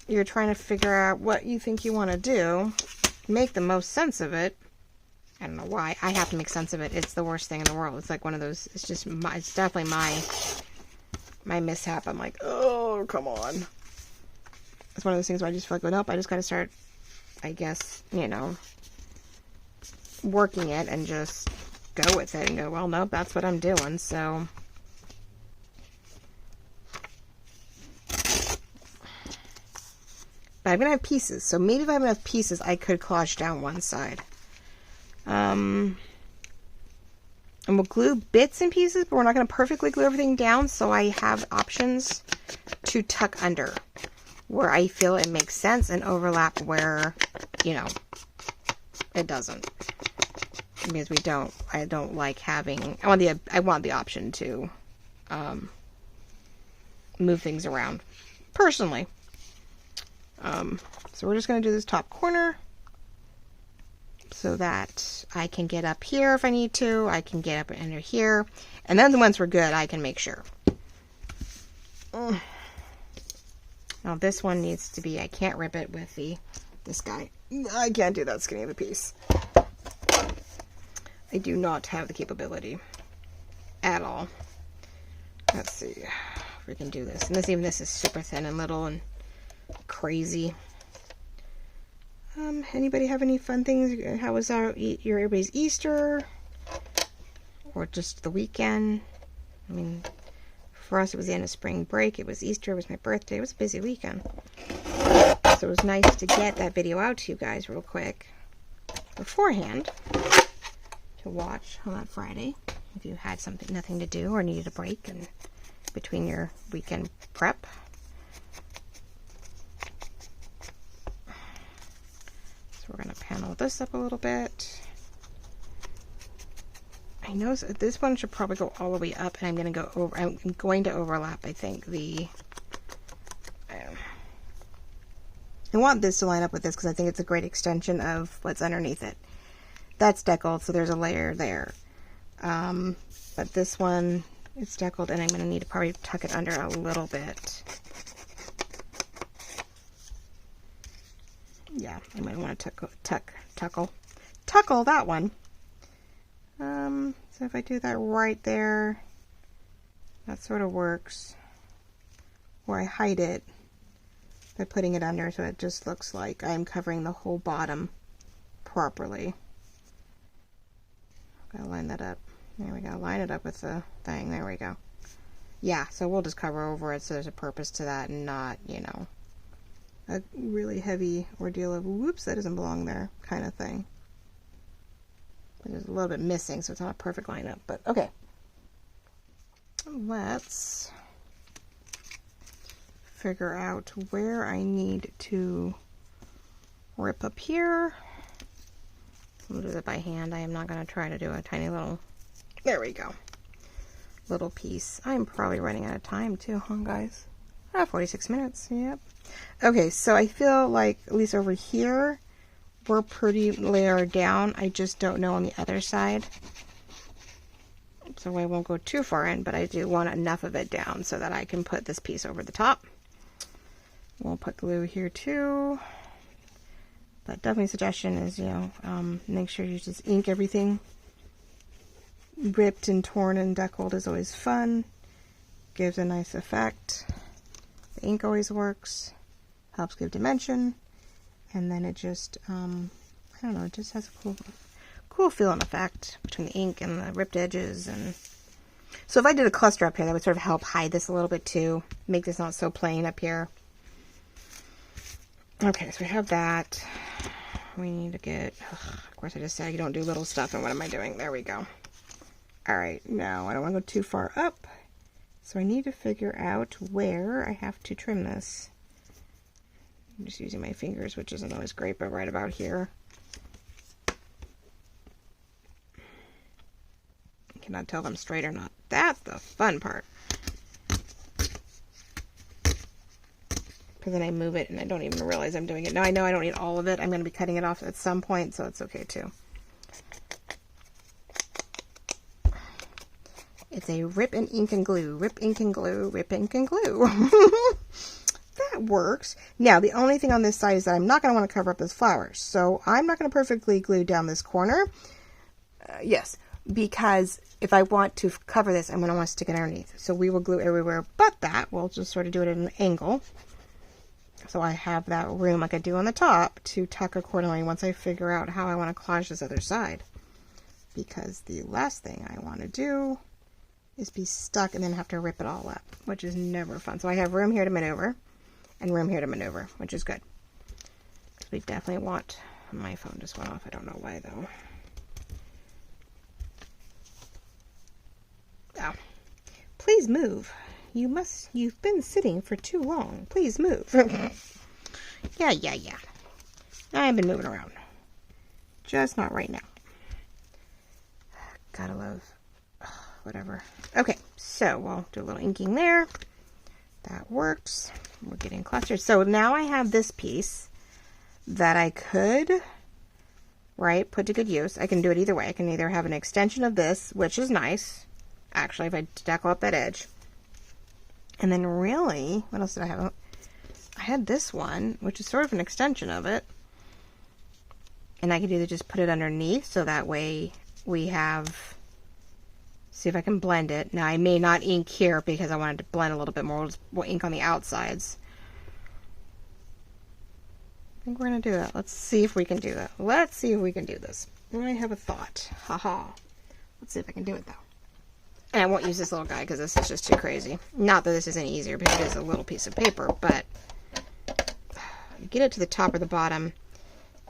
you're trying to figure out what you think you want to do, make the most sense of it. I don't know why. I have to make sense of it. It's the worst thing in the world. It's like one of those, it's just, it's definitely my mishap. I'm like, oh, come on. It's one of those things where I just feel like, nope, I just got to start, I guess, you know, working it and just go with it and go, well, nope, that's what I'm doing, so. But I'm going to have pieces, so maybe if I have enough pieces, I could collage down one side. And we'll glue bits and pieces, but we're not going to perfectly glue everything down, so I have options to tuck under where I feel it makes sense and overlap where, you know, it doesn't. Because I don't like having, I want the option to move things around, personally. So we're just going to do this top corner so that I can get up here if I need to. I can get up under here. And then once we're good, I can make sure. Now this one needs to be, I can't rip it with this guy. I can't do that skinny of a piece. I do not have the capability at all. Let's see if we can do this. And even this is super thin and little and crazy. Anybody have any fun things? How was everybody's Easter? Or just the weekend? I mean, for us it was the end of spring break. It was Easter. It was my birthday. It was a busy weekend. So it was nice to get that video out to you guys real quick beforehand to watch on that Friday if you had nothing to do or needed a break and between your weekend prep. So we're going to panel this up a little bit. I know this one should probably go all the way up, and I'm going to overlap, I think, I want this to line up with this because I think it's a great extension of what's underneath it. That's deckled, so there's a layer there. But this one, it's deckled, and I'm going to need to probably tuck it under a little bit. Yeah, I might want to tuckle that one. So if I do that right there, that sort of works. Or I hide it by putting it under so it just looks like I'm covering the whole bottom properly. Gotta line that up. There we go. Line it up with the thing. There we go. Yeah, so we'll just cover over it so there's a purpose to that and not, you know, a really heavy ordeal of, whoops, that doesn't belong there kind of thing. There's a little bit missing, so it's not a perfect lineup, but okay. Let's figure out where I need to rip up here. We'll do that by hand. I am not going to try to do a tiny little, there we go, little piece. I'm probably running out of time too, huh, guys? 46 minutes, yep. Okay, so I feel like, at least over here, we're pretty layered down. I just don't know on the other side. So I won't go too far in, but I do want enough of it down so that I can put this piece over the top. We'll put glue here too. But definitely suggestion is, you know, make sure you just ink everything. Ripped and torn and deckled is always fun. Gives a nice effect. The ink always works. Helps give dimension. And then it just, I don't know, it just has a cool feel and effect between the ink and the ripped edges. And so if I did a cluster up here, that would sort of help hide this a little bit too. Make this not so plain up here. Okay, so we have that. We need to get, of course I just said you don't do little stuff, and what am I doing? There we go. Alright, now I don't want to go too far up. So I need to figure out where I have to trim this. I'm just using my fingers, which isn't always great, but right about here. I cannot tell if I'm straight or not. That's the fun part. Because then I move it and I don't even realize I'm doing it. Now I know I don't need all of it. I'm going to be cutting it off at some point, so it's okay too. It's a rip and ink and glue. Rip, ink and glue. Rip, ink and glue. That works. Now, the only thing on this side is that I'm not going to want to cover up those flowers. So I'm not going to perfectly glue down this corner. Yes, because if I want to cover this, I'm going to want to stick it underneath. So we will glue everywhere but that. We'll just sort of do it at an angle. So I have that room like I do on the top to tuck accordingly once I figure out how I want to collage this other side. Because the last thing I want to do is be stuck and then have to rip it all up, which is never fun. So I have room here to maneuver and room here to maneuver, which is good. We definitely want, my phone just went off, I don't know why though. Oh, please move. You've been sitting for too long. Please move. Yeah. I've been moving around. Just not right now. Gotta love, whatever. Okay, so we'll do a little inking there. That works. We're getting clustered. So now I have this piece that I could, right, put to good use. I can do it either way. I can either have an extension of this, which is nice, actually, if I deckle up that edge. And then really, what else did I have? I had this one, which is sort of an extension of it. And I could either just put it underneath, so that way we have See if I can blend it. Now I may not ink here because I wanted to blend a little bit more. We'll ink on the outsides. I think we're going to do that. Let's see if we can do that. Let's see if we can do this. I have a thought. Haha. Let's see if I can do it though. And I won't use this little guy because this is just too crazy. Not that this is any easier because it is a little piece of paper, but you get it to the top or the bottom,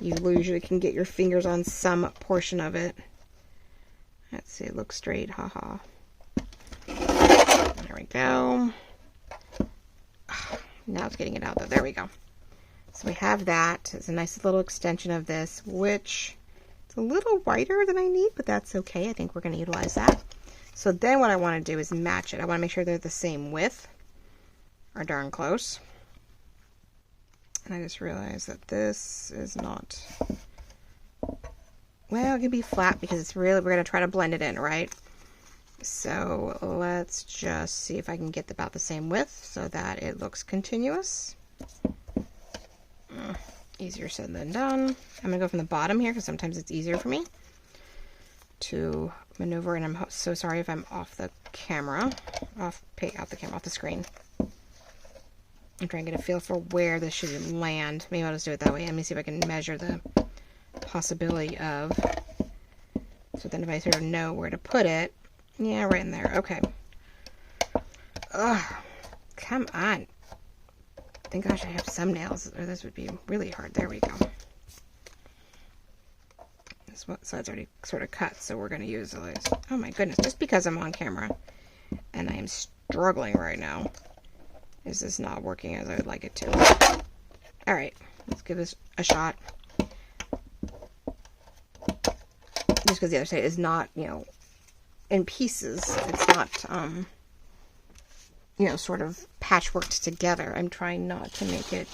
you usually can get your fingers on some portion of it. Let's see, it looks straight. Haha. There we go. Now it's getting it out though. There we go. So we have that. It's a nice little extension of this, which it's a little wider than I need, but that's okay. I think we're going to utilize that. So then what I want to do is match it. I want to make sure they're the same width, or darn close. And I just realized that this is not, well, it can be flat because it's really, we're going to try to blend it in, right? So let's just see if I can get about the same width so that it looks continuous. Easier said than done. I'm going to go from the bottom here because sometimes it's easier for me to maneuver, and I'm so sorry if I'm off the camera, off the screen. I'm trying to get a feel for where this should land. Maybe I'll just do it that way. Let me see if I can measure the possibility of, so then if I sort of know where to put it, yeah, right in there. Okay. Ugh, come on. Thank gosh I have some nails, or this would be really hard. There we go. This side's already sort of cut, so we're going to use these. Oh my goodness, just because I'm on camera and I am struggling right now, is this not working as I would like it to? All right, let's give this a shot. Just because the other side is not, you know, in pieces. It's not, you know, sort of patchworked together. I'm trying not to make it,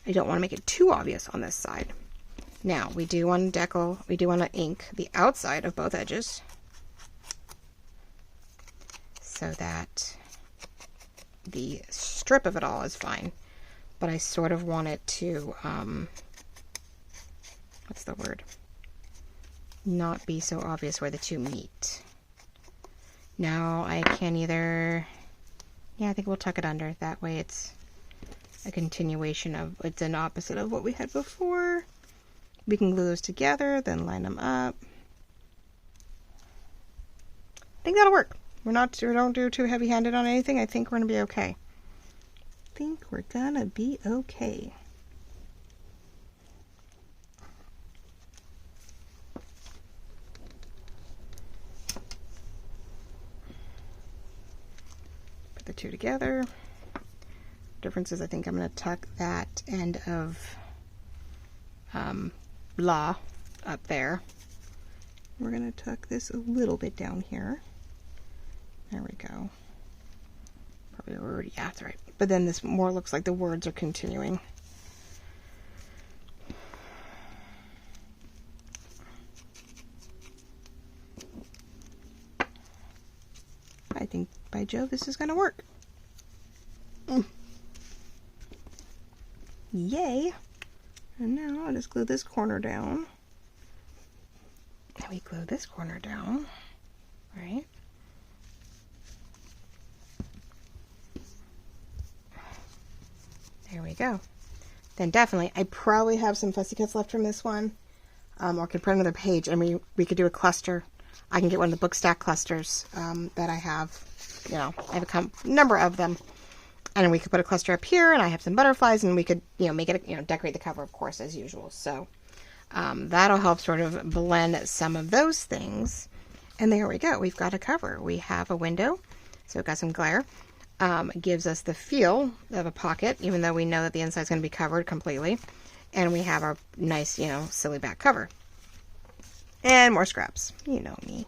I don't want to make it too obvious on this side. Now, we do want to ink the outside of both edges so that the strip of it all is fine. But I sort of want it to, what's the word? Not be so obvious where the two meet. Now, I can either, yeah, I think we'll tuck it under. That way it's a continuation of, it's an opposite of what we had before. We can glue those together, then line them up. I think that'll work. We don't do too heavy-handed on anything. I think we're gonna be okay. I think we're gonna be okay. Put the two together. Difference is I think I'm gonna tuck that end of blah up there. We're going to tuck this a little bit down here. There we go. Probably already, yeah, that's right. But then this more looks like the words are continuing. I think, by Jove, this is going to work. Yay! And now I'll just glue this corner down. And we glue this corner down, right? There we go. Then definitely, I probably have some fussy cuts left from this one. Or could print another page and we could do a cluster. I can get one of the Bookstack clusters that I have. You know, I have a number of them. And we could put a cluster up here, and I have some butterflies, and we could, you know, make it, you know, decorate the cover, of course, as usual. So that'll help sort of blend some of those things. And there we go. We've got a cover. We have a window, so we've got some glare. It gives us the feel of a pocket, even though we know that the inside is going to be covered completely. And we have our nice, you know, silly back cover. And more scraps. You know me.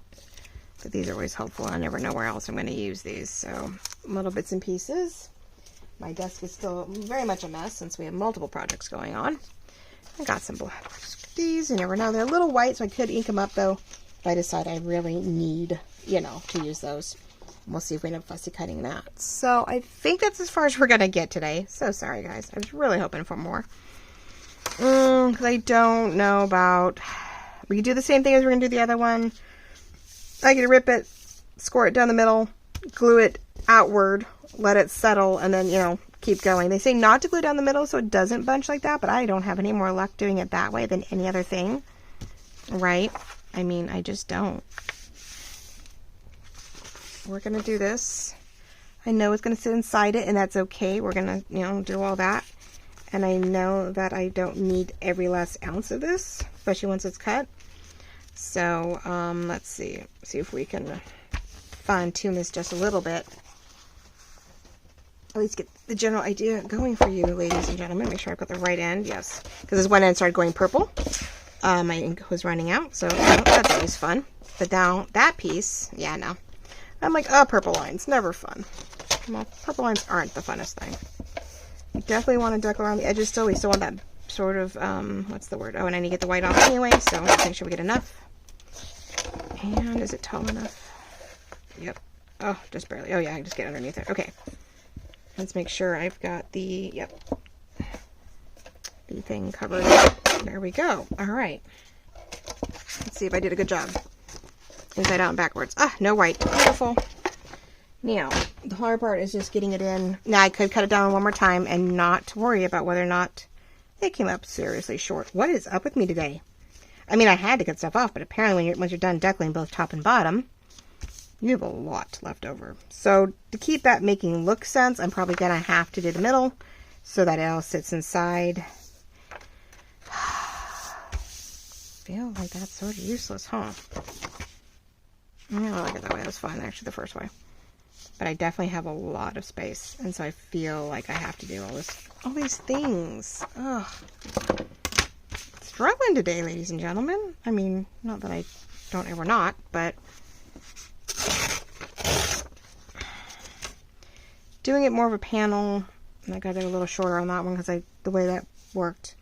But these are always helpful. I never know where else I'm going to use these. So little bits and pieces. My desk is still very much a mess since we have multiple projects going on. I got some black. These, you never know. They're a little white, so I could ink them up, though, if I decide I really need, you know, to use those. We'll see if we end up fussy cutting that. So I think that's as far as we're going to get today. So sorry, guys. I was really hoping for more. Because I don't know about... We could do the same thing as we're going to do the other one. I could rip it score it down the middle, glue it outward, let it settle, and then, you know, keep going. They say not to glue down the middle so it doesn't bunch like that, but I don't have any more luck doing it that way than any other thing, right? I mean, I just don't. We're going to do this. I know it's going to sit inside it, and that's okay. We're going to, you know, do all that. And I know that I don't need every last ounce of this, especially once it's cut. So, let's see if we can fine tune this just a little bit. At least get the general idea going for you, ladies and gentlemen. Make sure I've got the right end. Yes, because this one end started going purple. My ink was running out, so that's always fun. But now that piece, yeah, no. I'm like, oh, purple lines, never fun. Well, purple lines aren't the funnest thing. You definitely want to deck around the edges still. We still want that sort of, what's the word? Oh, and I need to get the white off anyway, so let's make sure we get enough. And is it tall enough? Yep. Oh, just barely. Oh, yeah, I can just get underneath it. Okay. Let's make sure I've got the, yep, the thing covered. There we go. All right. Let's see if I did a good job. Inside out and backwards. Ah, no white. Beautiful. Now, the hard part is just getting it in. Now, I could cut it down one more time and not worry about whether or not it came up seriously short. What is up with me today? I mean, I had to cut stuff off, but apparently once you're done deckling both top and bottom, you have a lot left over. So to keep that making look sense, I'm probably going to have to do the middle so that it all sits inside. Feel like that's sort of useless, huh? I don't like it that way. That was fine, actually, the first way. But I definitely have a lot of space, and so I feel like I have to do all these things. Ugh. Struggling today, ladies and gentlemen. I mean, not that I don't ever not, but doing it more of a panel, and I got it a little shorter on that one because the way that worked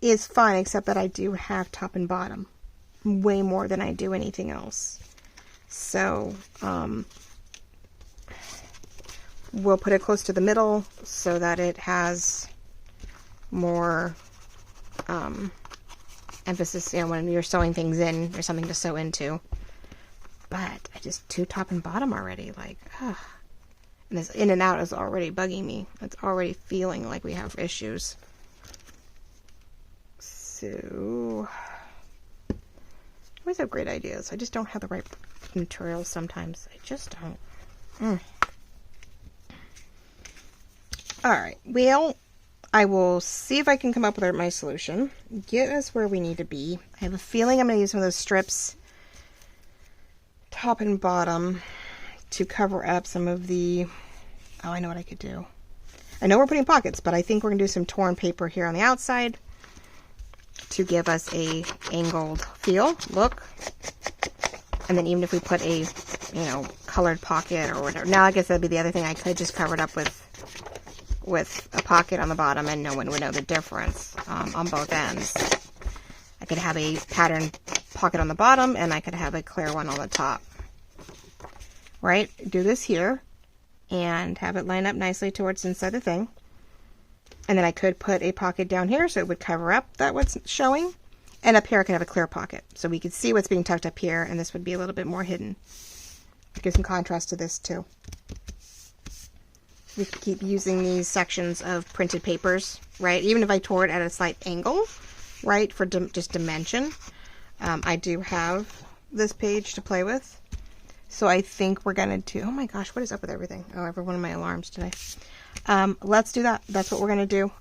is fine, except that I do have top and bottom way more than I do anything else. So, we'll put it close to the middle so that it has more emphasis, you know, when you're sewing things in, there's something to sew into. But I just do top and bottom already, like, ugh. And this in and out is already bugging me. It's already feeling like we have issues. So, I always have great ideas. I just don't have the right materials sometimes. I just don't. Alright, well, I will see if I can come up with my solution. Get us where we need to be. I have a feeling I'm going to use some of those strips, top and bottom, to cover up some of the... Oh, I know what I could do. I know we're putting pockets, but I think we're going to do some torn paper here on the outside to give us a angled feel, look. And then even if we put a, you know, colored pocket or whatever. Now, I guess that'd be the other thing. I could just cover it up with a pocket on the bottom and no one would know the difference on both ends. I could have a pattern pocket on the bottom and I could have a clear one on the top. Right? Do this here and have it line up nicely towards inside the thing. And then I could put a pocket down here so it would cover up that what's showing. And up here I could have a clear pocket so we could see what's being tucked up here, and this would be a little bit more hidden. Give some contrast to this too. We could keep using these sections of printed papers, right? Even if I tore it at a slight angle, right, for just dimension. I do have this page to play with. So I think we're going to do... Oh my gosh, what is up with everything? Oh, every one of my alarms today. Let's do that. That's what we're going to do.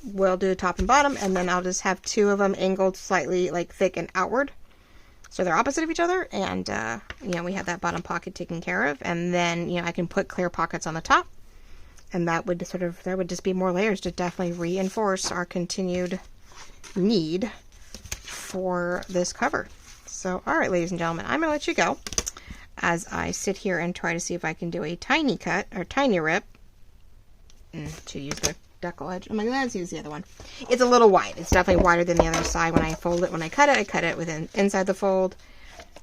We'll do top and bottom, and then I'll just have two of them angled slightly like thick and outward. So they're opposite of each other, and, you know, we have that bottom pocket taken care of. And then, you know, I can put clear pockets on the top. And that would sort of, there would just be more layers to definitely reinforce our continued need for this cover. So, all right, ladies and gentlemen, I'm going to let you go as I sit here and try to see if I can do a tiny cut or tiny rip to use the deckle edge. Oh my God, let's use the other one. It's a little wide. It's definitely wider than the other side. When I fold it, when I cut it within inside the fold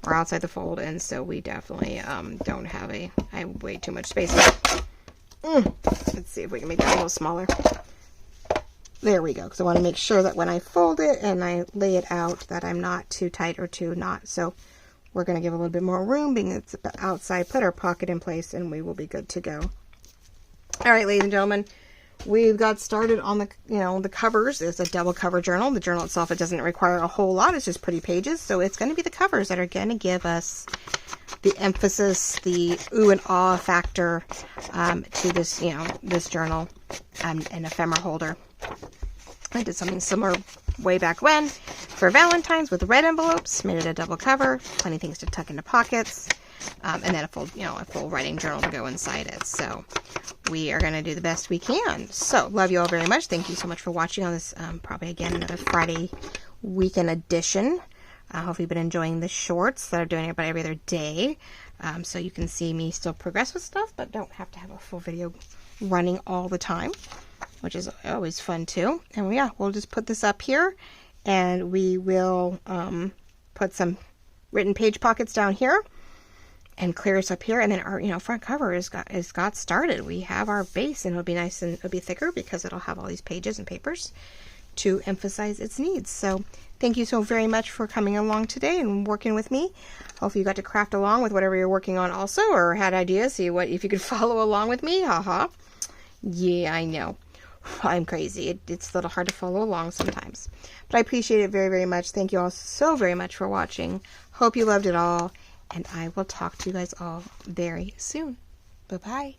or outside the fold, and so we definitely don't have I have way too much space. Let's see if we can make that a little smaller. There we go, because I want to make sure that when I fold it and I lay it out that I'm not too tight or too not. So we're going to give a little bit more room, being it's outside, put our pocket in place, and we will be good to go. All right, ladies and gentlemen, we've got started on the, the covers. It's a double cover journal. The journal itself, it doesn't require a whole lot. It's just pretty pages. So it's going to be the covers that are going to give us the emphasis, the ooh and ah factor to this, this journal and an ephemera holder. I did something similar way back when for Valentine's with red envelopes. Made it a double cover, plenty of things to tuck into pockets, and then a full writing journal to go inside it. So we are going to do the best we can. So love you all very much. Thank you so much for watching on this, probably again another Friday weekend edition. I hope you've been enjoying the shorts that I'm doing about every other day, so you can see me still progress with stuff, but don't have to have a full video running all the time, which is always fun too. And yeah, we'll just put this up here, and we will put some written page pockets down here and clear us up here, and then our front cover is got started. We have our base, and it'll be nice and it'll be thicker because it'll have all these pages and papers to emphasize its needs. So thank you so very much for coming along today and working with me. Hopefully you got to craft along with whatever you're working on also, or had ideas, see what if you could follow along with me. Haha. Yeah, I know. I'm crazy. It's a little hard to follow along sometimes. But I appreciate it very, very much. Thank you all so very much for watching. Hope you loved it all. And I will talk to you guys all very soon. Bye-bye.